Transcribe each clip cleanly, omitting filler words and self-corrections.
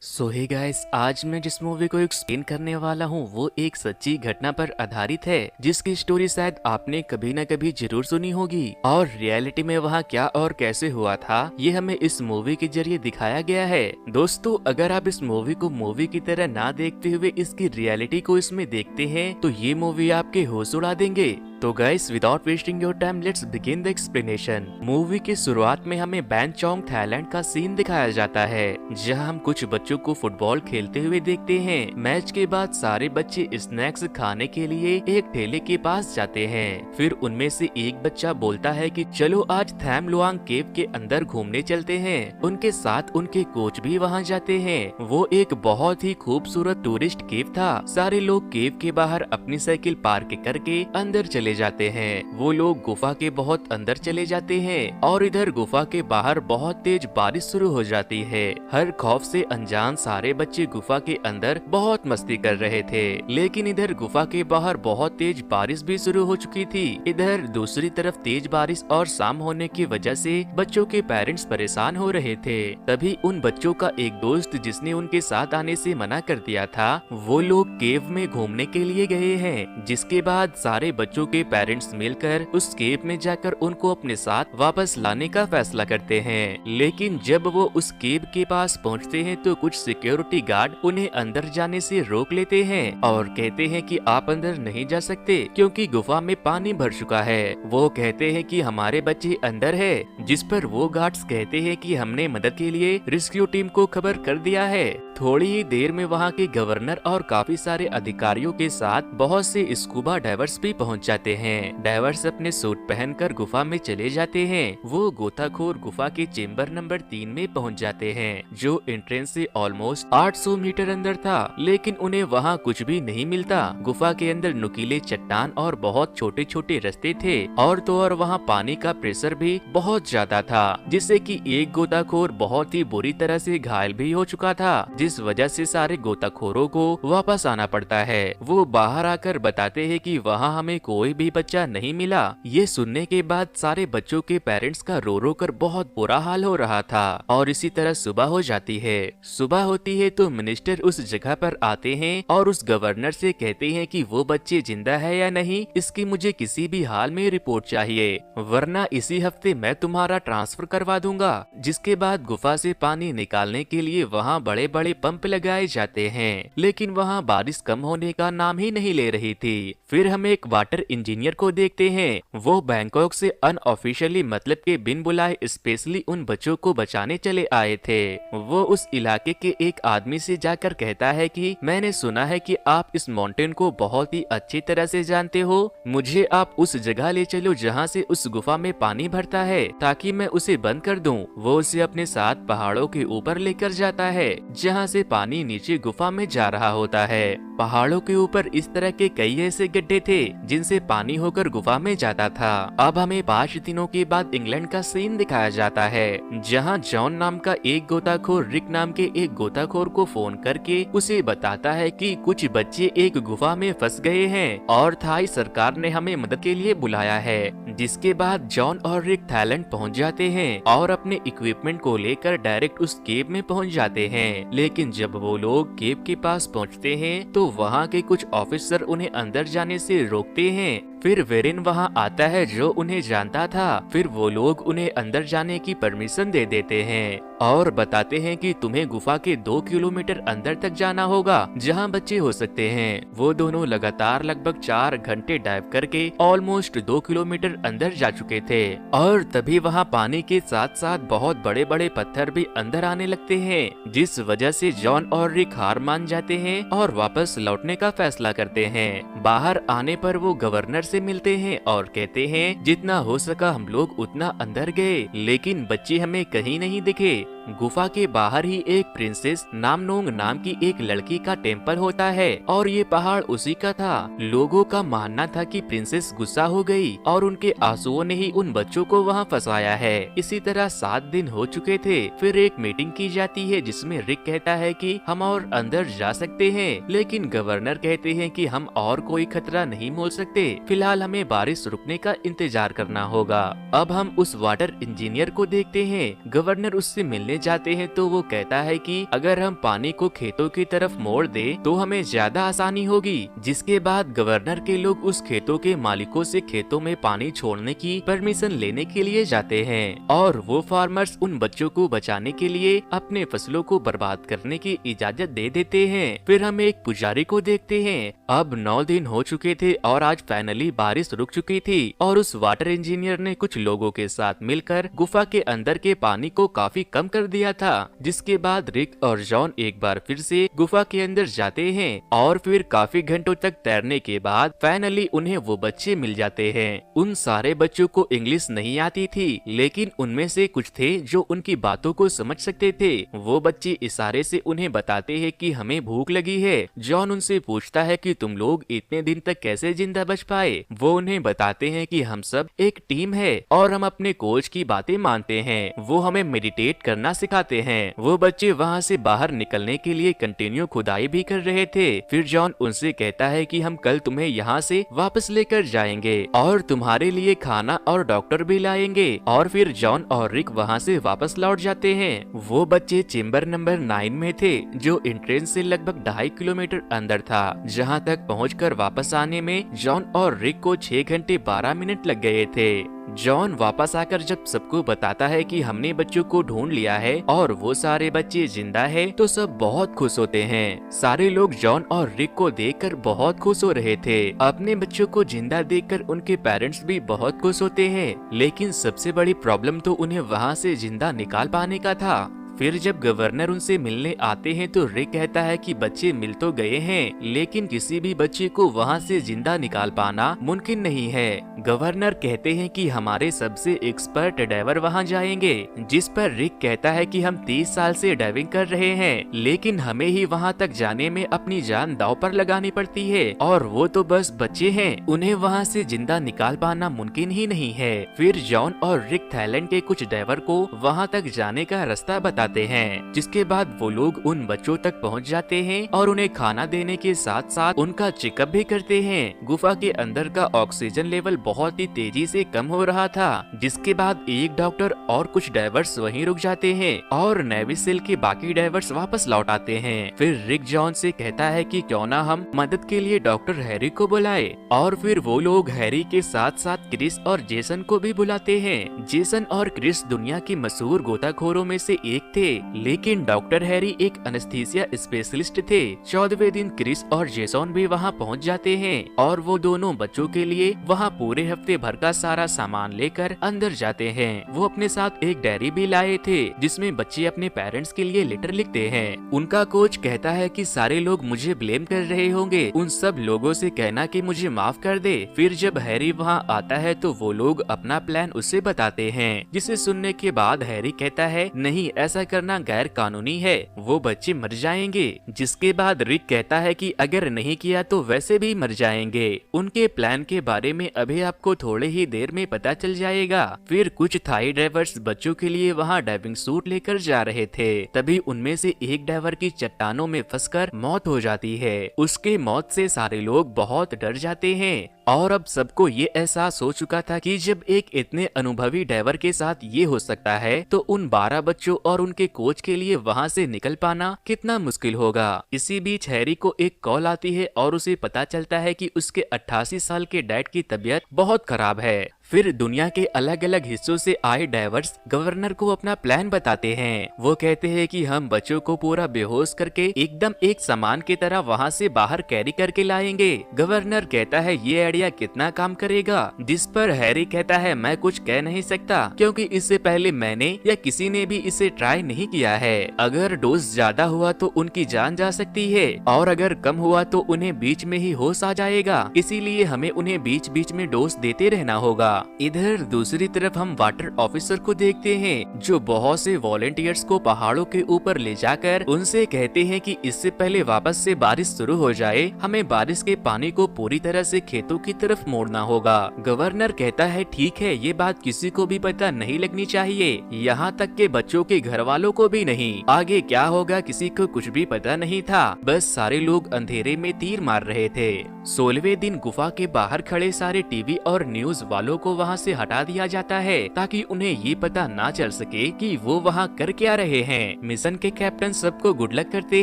सो hey guys, आज मैं जिस मूवी को एक्सप्लेन करने वाला हूँ वो एक सच्ची घटना पर आधारित है, जिसकी स्टोरी शायद आपने कभी न कभी जरूर सुनी होगी। और रियलिटी में वहाँ क्या और कैसे हुआ था, ये हमें इस मूवी के जरिए दिखाया गया है। दोस्तों, अगर आप इस मूवी को मूवी की तरह ना देखते हुए इसकी रियलिटी को इसमें देखते हैं तो ये मूवी आपके होश उड़ा देंगे। तो guys, without wasting your time, let's begin the explanation. Movie की शुरुआत में हमें बैंचोंग थाईलैंड का सीन दिखाया जाता है, जहां हम कुछ बच्चों को फुटबॉल खेलते हुए देखते हैं। मैच के बाद सारे बच्चे स्नैक्स खाने के लिए एक ठेले के पास जाते हैं। फिर उनमें से एक बच्चा बोलता है कि चलो आज थैम लुआंग केव के अंदर घूमने चलते हैं। उनके साथ उनके कोच भी वहां जाते हैं। वो एक बहुत ही खूबसूरत टूरिस्ट केव था। सारे लोग केव के बाहर अपनी साइकिल पार्क करके अंदर चले जाते हैं। वो लोग गुफा के बहुत अंदर चले जाते हैं और इधर गुफा के बाहर बहुत तेज बारिश शुरू हो जाती है। हर खौफ से अनजान सारे बच्चे गुफा के अंदर बहुत मस्ती कर रहे थे, लेकिन इधर गुफा के बाहर बहुत तेज बारिश भी शुरू हो चुकी थी। इधर दूसरी तरफ तेज बारिश और शाम होने की वजह से बच्चों के पेरेंट्स परेशान हो रहे थे। तभी उन बच्चों का एक दोस्त, जिसने उनके साथ आने से मना कर दिया था, वो लोग केव में घूमने के लिए गए हैं। जिसके बाद सारे बच्चों के पेरेंट्स मिलकर उस केव में जाकर उनको अपने साथ वापस लाने का फैसला करते हैं। लेकिन जब वो उस केव के पास पहुंचते हैं तो कुछ सिक्योरिटी गार्ड उन्हें अंदर जाने से रोक लेते हैं और कहते हैं कि आप अंदर नहीं जा सकते क्योंकि गुफा में पानी भर चुका है। वो कहते हैं कि हमारे बच्चे अंदर है, जिस पर वो गार्ड्स कहते हैं कि हमने मदद के लिए रेस्क्यू टीम को खबर कर दिया है। थोड़ी ही देर में वहाँ के गवर्नर और काफी सारे अधिकारियों के साथ बहुत से स्कूबा डाइवर्स भी पहुँच जाते हैं। डाइवर्स अपने सूट पहनकर गुफा में चले जाते हैं। वो गोताखोर गुफा के चेम्बर नंबर 3 में पहुंच जाते हैं, जो एंट्रेंस से ऑलमोस्ट 800 मीटर अंदर था। लेकिन उन्हें वहां कुछ भी नहीं मिलता। गुफा के अंदर नुकीले चट्टान और बहुत छोटे छोटे रास्ते थे, और तो और वहाँ पानी का प्रेशर भी बहुत ज्यादा था, जिससे कि एक गोताखोर बहुत ही बुरी तरह से घायल भी हो चुका था, जिस वजह से सारे गोताखोरों को वापस आना पड़ता है। वो बाहर आकर बताते हैं कि वहाँ हमें कोई भी बच्चा नहीं मिला। ये सुनने के बाद सारे बच्चों के पेरेंट्स का रो रो कर बहुत बुरा हाल हो रहा था। और इसी तरह सुबह हो जाती है। सुबह होती है तो मिनिस्टर उस जगह पर आते हैं और उस गवर्नर से कहते हैं कि वो बच्चे जिंदा है या नहीं, इसकी मुझे किसी भी हाल में रिपोर्ट चाहिए, वरना इसी हफ्ते मैं तुम्हारा ट्रांसफर करवा दूंगा। जिसके बाद गुफा से पानी निकालने के लिए वहाँ बड़े बड़े पंप लगाए जाते हैं, लेकिन वहाँ बारिश कम होने का नाम ही नहीं ले रही थी। फिर हम एक वाटर इंजीनियर को देखते हैं। वो बैंकॉक से अनऑफिशियली, मतलब के बिन बुलाए, स्पेशली उन बच्चों को बचाने चले आए थे। वो उस इलाके के एक आदमी से जाकर कहता है कि मैंने सुना है कि आप इस माउंटेन को बहुत ही अच्छी तरह से जानते हो, मुझे आप उस जगह ले चलो जहाँ से उस गुफा में पानी भरता है, ताकि मैं उसे बंद कर दूं। वो उसे अपने साथ पहाड़ों के ऊपर लेकर जाता है, जहाँ से पानी नीचे गुफा में जा रहा होता है। पहाड़ों के ऊपर इस तरह के कई ऐसे गड्ढे थे जिनसे पानी होकर गुफा में जाता था। अब हमें 5 दिनों के बाद इंग्लैंड का सीन दिखाया जाता है, जहां जॉन नाम का एक गोताखोर रिक नाम के एक गोताखोर को फोन करके उसे बताता है कि कुछ बच्चे एक गुफा में फंस गए हैं और थाई सरकार ने हमें मदद के लिए बुलाया है। जिसके बाद जॉन और रिक थाईलैंड पहुंच जाते हैं और अपने इक्विपमेंट को लेकर डायरेक्ट उस केव में पहुंच जाते हैं। लेकिन जब वो लोग केव के पास पहुंचते हैं तो वहाँ के कुछ ऑफिसर उन्हें अंदर जाने से रोकते हैं। फिर वेरिन वहाँ आता है, जो उन्हें जानता था। फिर वो लोग उन्हें अंदर जाने की परमिशन दे देते हैं और बताते हैं कि तुम्हें गुफा के 2 किलोमीटर अंदर तक जाना होगा, जहाँ बच्चे हो सकते हैं। वो दोनों लगातार लगभग 4 घंटे डाइव करके ऑलमोस्ट 2 किलोमीटर अंदर जा चुके थे। और तभी वहाँ पानी के साथ साथ बहुत बड़े बड़े पत्थर भी अंदर आने लगते हैं, जिस वजह से जॉन और रिक हार मान जाते हैं और वापस लौटने का फैसला करते हैं। बाहर आने पर वो गवर्नर से मिलते हैं और कहते हैं जितना हो सका हम लोग उतना अंदर गए, लेकिन बच्चे हमें कहीं नहीं दिखे। गुफा के बाहर ही एक प्रिंसेस नामनोंग नाम की एक लड़की का टेम्पल होता है और ये पहाड़ उसी का था। लोगों का मानना था कि प्रिंसेस गुस्सा हो गई और उनके आंसुओं ने ही उन बच्चों को वहाँ फंसाया है। इसी तरह 7 दिन हो चुके थे। फिर एक मीटिंग की जाती है जिसमें रिक कहता है कि हम और अंदर जा सकते हैं, लेकिन गवर्नर कहते हैं कि हम और कोई खतरा नहीं मोल सकते, फिलहाल हमें बारिश रुकने का इंतजार करना होगा। अब हम उस वाटर इंजीनियर को देखते हैं। गवर्नर उससे मिलने में जाते हैं तो वो कहता है कि अगर हम पानी को खेतों की तरफ मोड़ दे तो हमें ज्यादा आसानी होगी। जिसके बाद गवर्नर के लोग उस खेतों के मालिकों से खेतों में पानी छोड़ने की परमिशन लेने के लिए जाते हैं और वो फार्मर्स उन बच्चों को बचाने के लिए अपने फसलों को बर्बाद करने की इजाजत दे देते हैं। फिर हम एक पुजारी को देखते हैं। अब 9 दिन हो चुके थे और आज फाइनली बारिश रुक चुकी थी और उस वाटर इंजीनियर ने कुछ लोगों के साथ मिलकर गुफा के अंदर के पानी को काफी कम कर दिया था। जिसके बाद रिक और जॉन एक बार फिर से गुफा के अंदर जाते हैं और फिर काफी घंटों तक तैरने के बाद फाइनली उन्हें वो बच्चे मिल जाते हैं। उन सारे बच्चों को इंग्लिश नहीं आती थी, लेकिन उनमें से कुछ थे जो उनकी बातों को समझ सकते थे। वो बच्चे इशारे से उन्हें बताते हैं कि हमें भूख लगी है। जॉन उनसे पूछता है कि तुम लोग इतने दिन तक कैसे जिंदा बच पाए। वो उन्हें बताते हैं कि हम सब एक टीम है और हम अपने कोच की बातें मानते हैं। वो हमें मेडिटेट करना सिखाते हैं। वो बच्चे वहाँ से बाहर निकलने के लिए कंटिन्यू खुदाई भी कर रहे थे। फिर जॉन उनसे कहता है कि हम कल तुम्हें यहाँ से वापस लेकर जाएंगे और तुम्हारे लिए खाना और डॉक्टर भी लाएंगे। और फिर जॉन और रिक वहाँ से वापस लौट जाते हैं। वो बच्चे चेम्बर नंबर 9 में थे जो एंट्रेंस से लगभग 2.5 किलोमीटर अंदर था, जहाँ तक पहुँचकर वापस आने में जॉन और रिक को 6 घंटे 12 मिनट लग गए थे। जॉन वापस आकर जब सबको बताता है कि हमने बच्चों को ढूंढ लिया है और वो सारे बच्चे जिंदा है तो सब बहुत खुश होते हैं। सारे लोग जॉन और रिक को देखकर बहुत खुश हो रहे थे। अपने बच्चों को जिंदा देखकर उनके पेरेंट्स भी बहुत खुश होते हैं, लेकिन सबसे बड़ी प्रॉब्लम तो उन्हें वहाँ से जिंदा निकाल पाने का था। फिर जब गवर्नर उनसे मिलने आते हैं तो रिक कहता है कि बच्चे मिल तो गए हैं, लेकिन किसी भी बच्चे को वहाँ से जिंदा निकाल पाना मुमकिन नहीं है। गवर्नर कहते हैं कि हमारे सबसे एक्सपर्ट डाइवर वहाँ जाएंगे, जिस पर रिक कहता है कि हम 30 साल से डाइविंग कर रहे हैं, लेकिन हमें ही वहाँ तक जाने में अपनी जान दांव पर लगानी पड़ती है और वो तो बस बच्चे हैं, उन्हें वहाँ से जिंदा निकाल पाना मुमकिन ही नहीं है। फिर जॉन और रिक थाईलैंड के कुछ डाइवर को वहाँ तक जाने का रास्ता बताते हैं, जिसके बाद वो लोग उन बच्चों तक पहुंच जाते हैं और उन्हें खाना देने के साथ साथ उनका चेकअप भी करते हैं। गुफा के अंदर का ऑक्सीजन लेवल बहुत ही तेजी से कम हो रहा था, जिसके बाद एक डॉक्टर और कुछ डाइवर्स वहीं रुक जाते हैं और नेवी सील के बाकी डाइवर्स वापस लौट आते हैं। फिर रिक जॉन से कहता है कि क्यों ना हम मदद के लिए डॉक्टर हैरी को बुलाए और फिर वो लोग हैरी के साथ साथ क्रिस और जेसन को भी बुलाते हैं। जेसन और क्रिस दुनिया के मशहूर गोताखोरों में से एक थे, लेकिन डॉक्टर हैरी एक एनेस्थीसिया स्पेशलिस्ट थे। 14वें दिन क्रिस और जेसन भी वहां पहुंच जाते हैं और वो दोनों बच्चों के लिए वहां पूरे हफ्ते भर का सारा सामान लेकर अंदर जाते हैं। वो अपने साथ एक डायरी भी लाए थे जिसमें बच्चे अपने पेरेंट्स के लिए लेटर लिखते हैं। उनका कोच कहता है कि सारे लोग मुझे ब्लेम कर रहे होंगे, उन सब लोगों से कहना कि मुझे माफ कर दे। फिर जब हैरी वहां आता है तो वो लोग अपना प्लान उसे बताते हैं, जिसे सुनने के बाद हैरी कहता है नहीं, ऐसा करना गैर कानूनी है, वो बच्चे मर जाएंगे। जिसके बाद रिक कहता है कि अगर नहीं किया तो वैसे भी मर जाएंगे। उनके प्लान के बारे में अभी आपको थोड़े ही देर में पता चल जाएगा। फिर कुछ थाई ड्राइवर्स बच्चों के लिए वहाँ डाइविंग सूट लेकर जा रहे थे, तभी उनमें से एक ड्राइवर की चट्टानों में फंसकर मौत हो जाती है। उसके मौत से सारे लोग बहुत डर जाते हैं और अब सबको ये एहसास हो चुका था कि जब एक इतने अनुभवी ड्राइवर के साथ ये हो सकता है तो उन 12 बच्चों और उनके कोच के लिए वहाँ से निकल पाना कितना मुश्किल होगा। इसी बीच हैरी को एक कॉल आती है और उसे पता चलता है कि उसके 88 साल के डैड की तबीयत बहुत खराब है। फिर दुनिया के अलग अलग हिस्सों से आए डाइवर्स गवर्नर को अपना प्लान बताते हैं। वो कहते हैं कि हम बच्चों को पूरा बेहोश करके एकदम एक सामान की तरह वहाँ से बाहर कैरी करके लाएंगे। गवर्नर कहता है ये आइडिया कितना काम करेगा, जिस पर हैरी कहता है मैं कुछ कह नहीं सकता क्योंकि इससे पहले मैंने या किसी ने भी इसे ट्राई नहीं किया है। अगर डोज ज्यादा हुआ तो उनकी जान जा सकती है और अगर कम हुआ तो उन्हें बीच में ही होश आ जाएगा, इसीलिए हमें उन्हें बीच बीच में डोज देते रहना होगा। इधर दूसरी तरफ हम वाटर ऑफिसर को देखते हैं जो बहुत से वॉलेंटियर्स को पहाड़ों के ऊपर ले जाकर उनसे कहते हैं कि इससे पहले वापस से बारिश शुरू हो जाए हमें बारिश के पानी को पूरी तरह से खेतों की तरफ मोड़ना होगा। गवर्नर कहता है ठीक है, ये बात किसी को भी पता नहीं लगनी चाहिए, यहाँ तक के बच्चों के घर वालों को भी नहीं। आगे क्या होगा किसी को कुछ भी पता नहीं था, बस सारे लोग अंधेरे में तीर मार रहे थे। 16वें दिन गुफा के बाहर खड़े सारे टीवी और न्यूज वालों को को वहाँ से हटा दिया जाता है ताकि उन्हें ये पता ना चल सके कि वो वहाँ कर क्या रहे हैं। मिशन के कैप्टन सबको गुड लक करते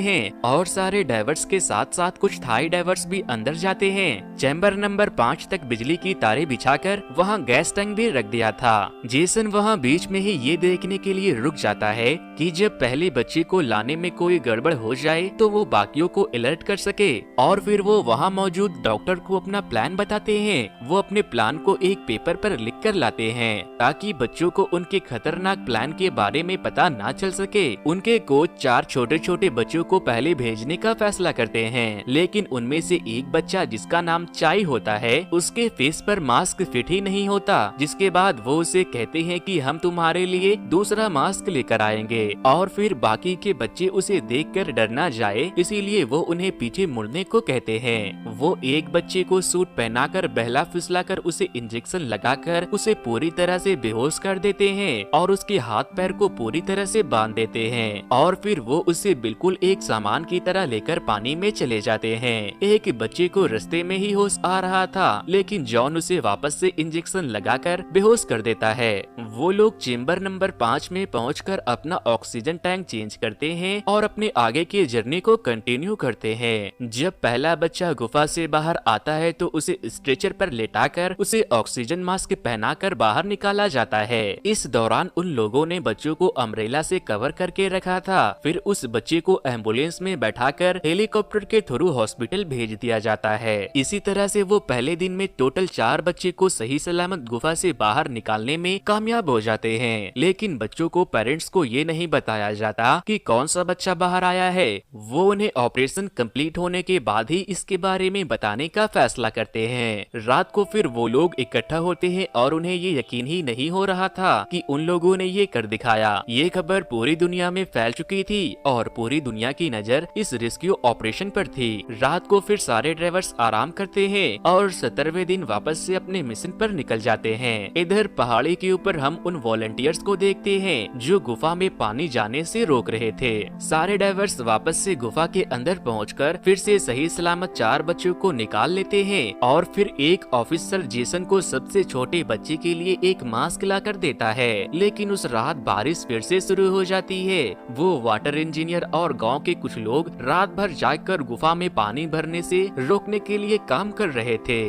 हैं और सारे डाइवर्स के साथ साथ कुछ थाई डाइवर्स भी अंदर जाते हैं। चैम्बर नंबर 5 तक बिजली की तारें बिछाकर वहाँ गैस टैंक भी रख दिया था। जेसन वहाँ बीच में ही ये देखने के लिए रुक जाता है कि जब पहले बच्चे को लाने में कोई गड़बड़ हो जाए तो वो बाकियों को अलर्ट कर सके। और फिर वो वहाँ मौजूद डॉक्टर को अपना प्लान बताते हैं। वो अपने प्लान को एक पेपर पर लिख कर लाते हैं ताकि बच्चों को उनके खतरनाक प्लान के बारे में पता ना चल सके। उनके कोच 4 छोटे छोटे बच्चों को पहले भेजने का फैसला करते हैं, लेकिन उनमें से एक बच्चा जिसका नाम चाई होता है उसके फेस पर मास्क फिट ही नहीं होता। जिसके बाद वो उसे कहते हैं कि हम तुम्हारे लिए दूसरा मास्क लेकर आएंगे। और फिर बाकी के बच्चे उसे देखकर डर ना जाए इसीलिए वो उन्हें पीछे मुड़ने को कहते हैं। वो एक बच्चे को सूट पहनाकर बहला फिसलाकर उसे इंजेक्शन लगाकर उसे पूरी तरह से बेहोश कर देते हैं और उसके हाथ पैर को पूरी तरह से बांध देते हैं। और फिर वो उसे बिल्कुल एक सामान की तरह लेकर पानी में चले जाते हैं। एक बच्चे को रास्ते में ही होश आ रहा था, लेकिन जॉन उसे वापस से इंजेक्शन लगाकर बेहोश कर देता है। वो लोग चेम्बर नंबर 5 में पहुंचकर अपना ऑक्सीजन टैंक चेंज करते हैं और अपने आगे के जर्नी को कंटिन्यू करते हैं। जब पहला बच्चा गुफा से बाहर आता है तो उसे स्ट्रेचर पर लेटाकर उसे ऑक्सीजन मास्क पहनाकर बाहर निकाला जाता है। इस दौरान उन लोगों ने बच्चों को अम्ब्रेला से कवर करके रखा था। फिर उस बच्चे को एम्बुलेंस में बैठाकर हेलीकॉप्टर के थ्रू हॉस्पिटल भेज दिया जाता है। इसी तरह से वो पहले दिन में टोटल 4 बच्चे को सही सलामत गुफा से बाहर निकालने में कामयाब हो जाते हैं। लेकिन बच्चों को पेरेंट्स को ये नहीं बताया जाता कि कौन सा बच्चा बाहर आया है। वो उन्हें ऑपरेशन कंप्लीट होने के बाद ही इसके बारे में बताने का फैसला करते हैं। रात को फिर वो लोग इकट्ठा होते हैं और उन्हें ये यकीन ही नहीं हो रहा था कि उन लोगों ने ये कर दिखाया। ये खबर पूरी दुनिया में फैल चुकी थी और पूरी दुनिया की नजर इस रेस्क्यू ऑपरेशन पर थी। रात को फिर सारे ड्राइवर्स आराम करते हैं और 17वें दिन वापस से अपने मिशन पर निकल जाते हैं। इधर पहाड़ी के ऊपर हम उन वॉलंटियर्स को देखते हैं जो गुफा में पानी जाने से रोक रहे थे। सारे डाइवर्स वापस से गुफा के अंदर पहुंचकर फिर से सही सलामत 4 बच्चों को निकाल लेते हैं और फिर एक ऑफिसर जेसन को सबसे छोटे बच्चे के लिए एक मास्क लाकर देता है। लेकिन उस रात बारिश फिर से शुरू हो जाती है। वो वाटर इंजीनियर और गांव के कुछ लोग रात भर जागकर गुफा में पानी भरने से रोकने के लिए काम कर रहे थे।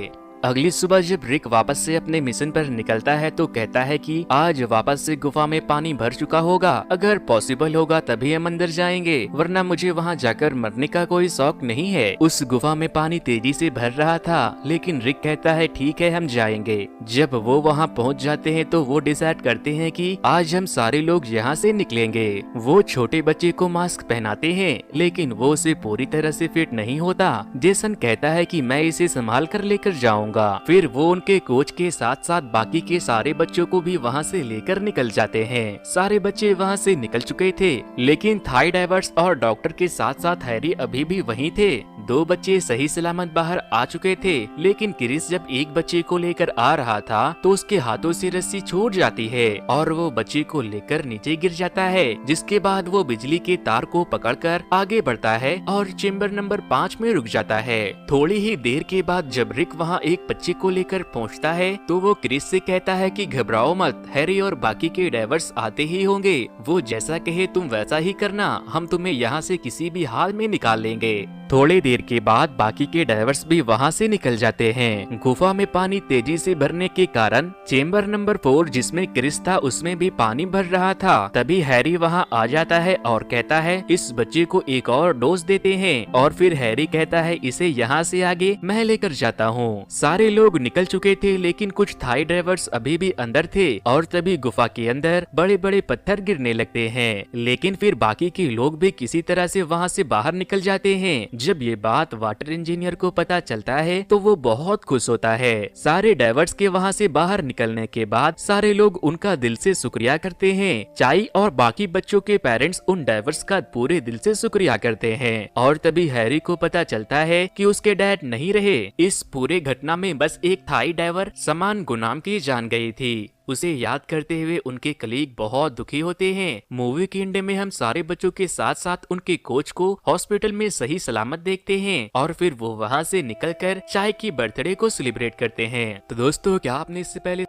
अगली सुबह जब रिक वापस से अपने मिशन पर निकलता है तो कहता है कि आज वापस से गुफा में पानी भर चुका होगा। अगर पॉसिबल होगा तभी हम अंदर जाएंगे, वरना मुझे वहाँ जाकर मरने का कोई शौक नहीं है। उस गुफा में पानी तेजी से भर रहा था, लेकिन रिक कहता है ठीक है हम जाएंगे। जब वो वहाँ पहुँच जाते हैं तो वो डिसाइड करते हैं कि आज हम सारे लोग यहाँ से निकलेंगे। वो छोटे बच्चे को मास्क पहनाते हैं, लेकिन वो उसे पूरी तरह से फिट नहीं होता। जेसन कहता है कि मैं इसे संभाल कर लेकर जाऊंगा। फिर वो उनके कोच के साथ साथ बाकी के सारे बच्चों को भी वहाँ से लेकर निकल जाते हैं। सारे बच्चे वहाँ से निकल चुके थे, लेकिन थाई डाइवर्स और डॉक्टर के साथ साथ हैरी अभी भी वहीं थे। 2 बच्चे सही सलामत बाहर आ चुके थे, लेकिन क्रिस जब एक बच्चे को लेकर आ रहा था तो उसके हाथों से रस्सी छूट जाती है और वो बच्चे को लेकर नीचे गिर जाता है। जिसके बाद वो बिजली के तार को पकड़कर आगे बढ़ता है और चेम्बर नंबर 5 में रुक जाता है। थोड़ी ही देर के बाद जब रिक वहाँ एक बच्चे को लेकर पहुंचता है तो वो क्रिस से कहता है कि घबराओ मत, हैरी और बाकी के डाइवर्स आते ही होंगे। वो जैसा कहे तुम वैसा ही करना, हम तुम्हें यहाँ से किसी भी हाल में निकाल लेंगे। थोड़ी देर के बाद बाकी के डाइवर्स भी वहाँ से निकल जाते हैं। गुफा में पानी तेजी से भरने के कारण चेम्बर नंबर 4 जिसमें क्रिस था उसमें भी पानी भर रहा था। तभी हैरी वहाँ आ जाता है और कहता है इस बच्चे को एक और डोज देते हैं। और फिर हैरी कहता है इसे यहाँ से आगे मैं लेकर जाता हूँ। सारे लोग निकल चुके थे, लेकिन कुछ थाई ड्राइवर्स अभी भी अंदर थे और तभी गुफा के अंदर बड़े बड़े पत्थर गिरने लगते हैं। लेकिन फिर बाकी के लोग भी किसी तरह से वहाँ से बाहर निकल जाते हैं। जब ये बात वाटर इंजीनियर को पता चलता है तो वो बहुत खुश होता है। सारे डाइवर्स के वहाँ से बाहर निकलने के बाद सारे लोग उनका दिल से शुक्रिया करते हैं। चाई और बाकी बच्चों के पेरेंट्स उन डाइवर्स का पूरे दिल से शुक्रिया करते हैं। और तभी हैरी को पता चलता है कि उसके डैड नहीं रहे। इस पूरे घटना में बस एक थाई डाइवर समान गुनाम की जान गई थी। उसे याद करते हुए उनके कलीग बहुत दुखी होते हैं। मूवी के एंड में हम सारे बच्चों के साथ साथ उनके कोच को हॉस्पिटल में सही सलामत देखते हैं और फिर वो वहाँ से निकलकर चाय की बर्थडे को सेलिब्रेट करते हैं। तो दोस्तों क्या आपने इससे पहले